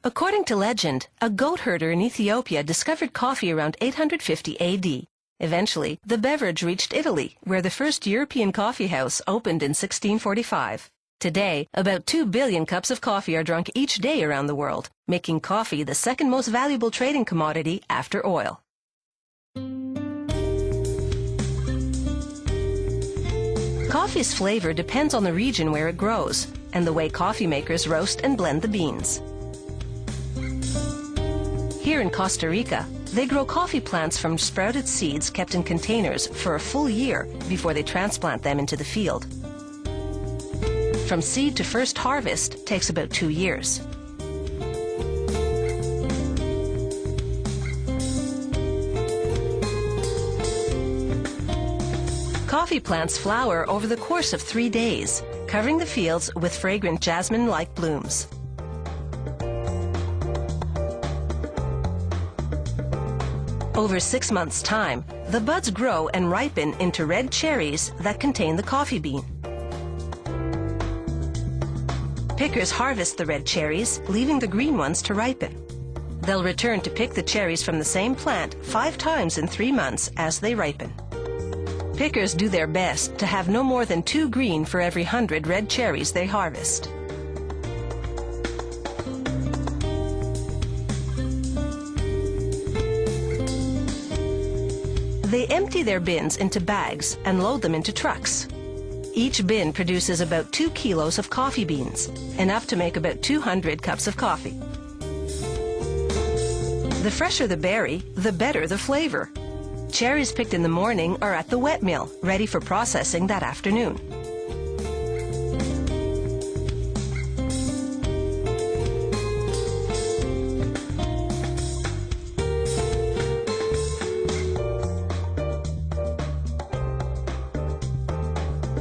According to legend, a goat herder in Ethiopia discovered coffee around 850 AD. Eventually, the beverage reached Italy, where the first European coffee house opened in 1645. Today, about 2 billion cups of coffee are drunk each day around the world, making coffee the second most valuable trading commodity after oil. Coffee's flavor depends on the region where it grows, and the way coffee makers roast and blend the beans. Here in Costa Rica, they grow coffee plants from sprouted seeds kept in containers for a full year before they transplant them into the field. From seed to first harvest takes about 2 years. Coffee plants flower over the course of 3 days, covering the fields with fragrant jasmine-like blooms. Over 6 months' time, the buds grow and ripen into red cherries that contain the coffee bean. Pickers harvest the red cherries, leaving the green ones to ripen. They'll return to pick the cherries from the same plant 5 times in 3 months as they ripen. Pickers do their best to have no more than 2 green for every 100 red cherries they harvest. They empty their bins into bags and load them into trucks. Each bin produces about 2 kilos of coffee beans, enough to make about 200 cups of coffee. The fresher the berry, the better the flavor. Cherries picked in the morning are at the wet mill, ready for processing that afternoon.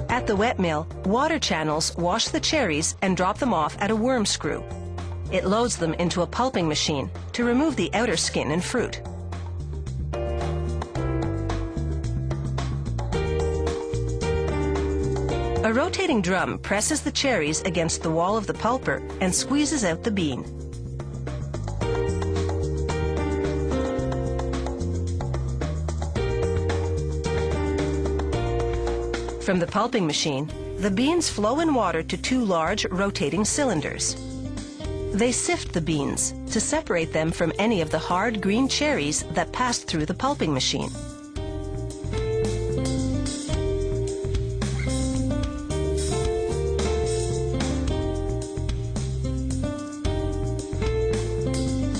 At the wet mill, water channels wash the cherries and drop them off at a worm screw. It loads them into a pulping machine to remove the outer skin and fruit. A rotating drum presses the cherries against the wall of the pulper and squeezes out the bean. From the pulping machine, the beans flow in water to 2 large rotating cylinders. They sift the beans to separate them from any of the hard green cherries that passed through the pulping machine.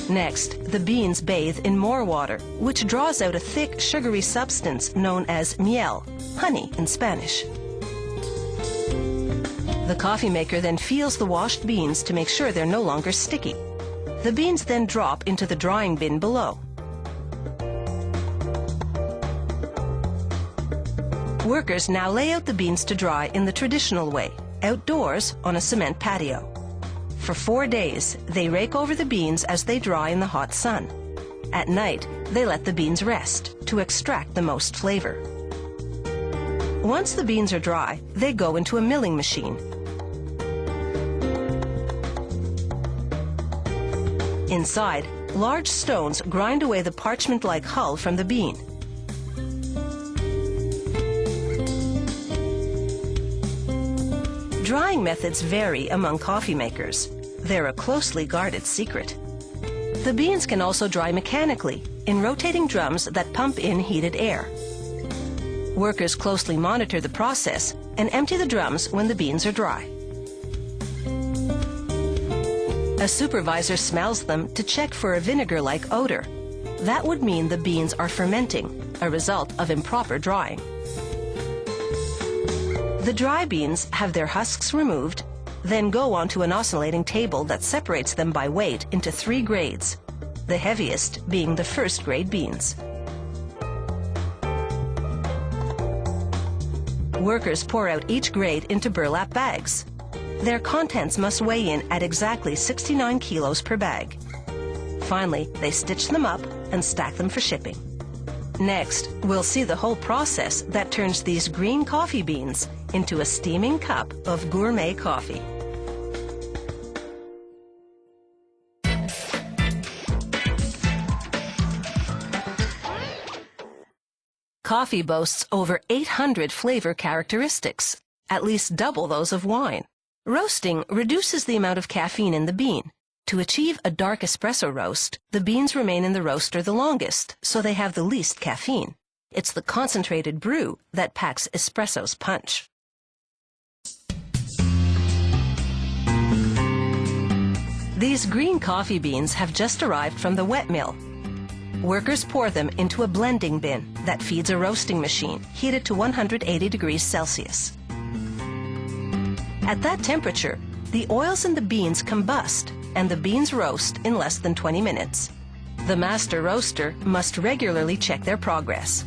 Next, the beans bathe in more water, which draws out a thick, sugary substance known as miel, honey in Spanish. The coffee maker then feels the washed beans to make sure they're no longer sticky. The beans then drop into the drying bin below. Workers now lay out the beans to dry in the traditional way, outdoors on a cement patio. For 4 days, they rake over the beans as they dry in the hot sun. At night, they let the beans rest to extract the most flavor. Once the beans are dry, they go into a milling machine. Inside, large stones grind away the parchment-like hull from the bean. Drying methods vary among coffee makers. They're a closely guarded secret. The beans can also dry mechanically in rotating drums that pump in heated air. Workers closely monitor the process and empty the drums when the beans are dry. A supervisor smells them to check for a vinegar-like odor. That would mean the beans are fermenting, a result of improper drying. The dry beans have their husks removed, then go onto an oscillating table that separates them by weight into 3 grades, the heaviest being the first-grade beans. Workers pour out each grade into burlap bags. Their contents must weigh in at exactly 69 kilos per bag. Finally, they stitch them up and stack them for shipping. Next, we'll see the whole process that turns these green coffee beans into a steaming cup of gourmet coffee. Coffee boasts over 800 flavor characteristics, at least double those of wine. Roasting reduces the amount of caffeine in the bean. To achieve a dark espresso roast, the beans remain in the roaster the longest, so they have the least caffeine. It's the concentrated brew that packs espresso's punch. These green coffee beans have just arrived from the wet mill. Workers pour them into a blending bin that feeds a roasting machine heated to 180 degrees Celsius. At that temperature, the oils in the beans combust and the beans roast in less than 20 minutes. The master roaster must regularly check their progress.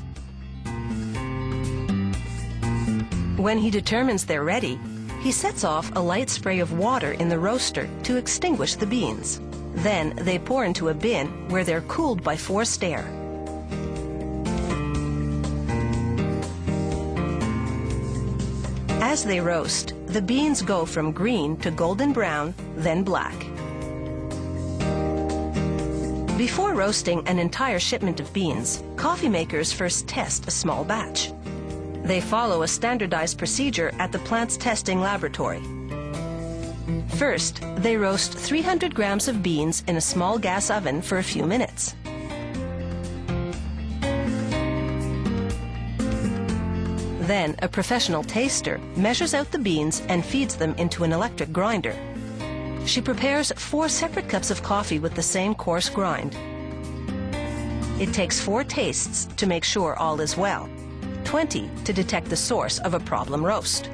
When he determines they're ready, he sets off a light spray of water in the roaster to extinguish the beans. Then they pour into a bin where they're cooled by forced air. As they roast, the beans go from green to golden brown, then black. Before roasting an entire shipment of beans, coffee makers first test a small batch. They follow a standardized procedure at the plant's testing laboratory. First, they roast 300 grams of beans in a small gas oven for a few minutes. Then, a professional taster measures out the beans and feeds them into an electric grinder. She prepares 4 separate cups of coffee with the same coarse grind. It takes 4 tastes to make sure all is well, 20 to detect the source of a problem roast.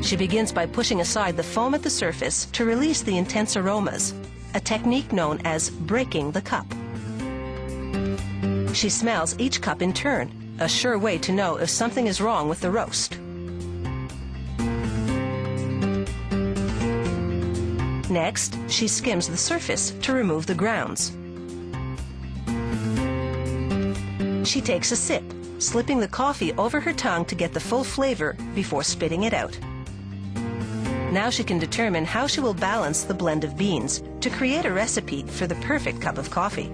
She begins by pushing aside the foam at the surface to release the intense aromas, a technique known as breaking the cup. She smells each cup in turn, a sure way to know if something is wrong with the roast. Next, she skims the surface to remove the grounds. She takes a sip, slipping the coffee over her tongue to get the full flavor before spitting it out. Now she can determine how she will balance the blend of beans to create a recipe for the perfect cup of coffee.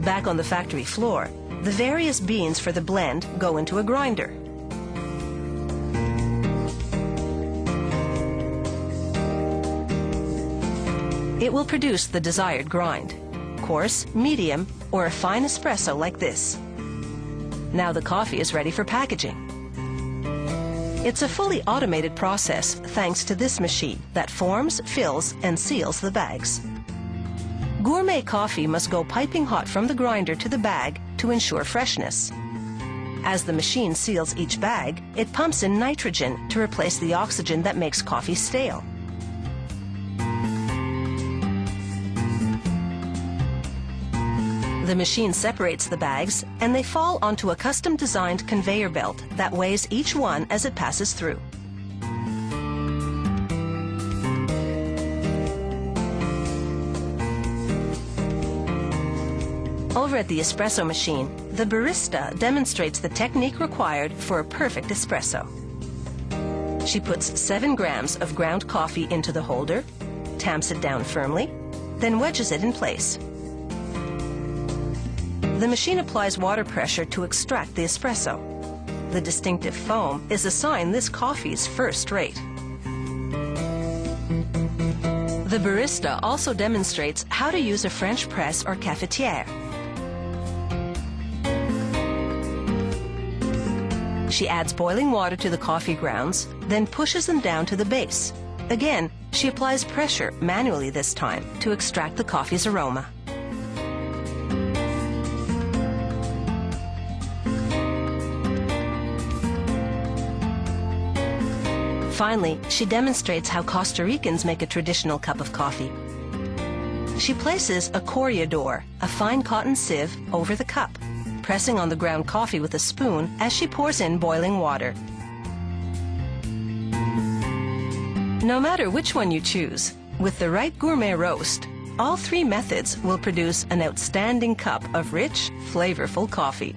Back on the factory floor, the various beans for the blend go into a grinder. It will produce the desired grind, coarse, medium, or a fine espresso like this. Now the coffee is ready for packaging. It's a fully automated process thanks to this machine that forms, fills, and seals the bags. Gourmet coffee must go piping hot from the grinder to the bag to ensure freshness. As the machine seals each bag, it pumps in nitrogen to replace the oxygen that makes coffee stale. The machine separates the bags, and they fall onto a custom-designed conveyor belt that weighs each one as it passes through. Over at the espresso machine, the barista demonstrates the technique required for a perfect espresso. She puts 7 grams of ground coffee into the holder, tamps it down firmly, then wedges it in place. The machine applies water pressure to extract the espresso. The distinctive foam is a sign this coffee is first rate. The barista also demonstrates how to use a French press or cafetière. She adds boiling water to the coffee grounds, then pushes them down to the base. Again, she applies pressure, manually this time, to extract the coffee's aroma. Finally, she demonstrates how Costa Ricans make a traditional cup of coffee. She places a correador, a fine cotton sieve, over the cup, pressing on the ground coffee with a spoon as she pours in boiling water. No matter which one you choose, with the right gourmet roast, All three methods will produce an outstanding cup of rich, flavorful coffee.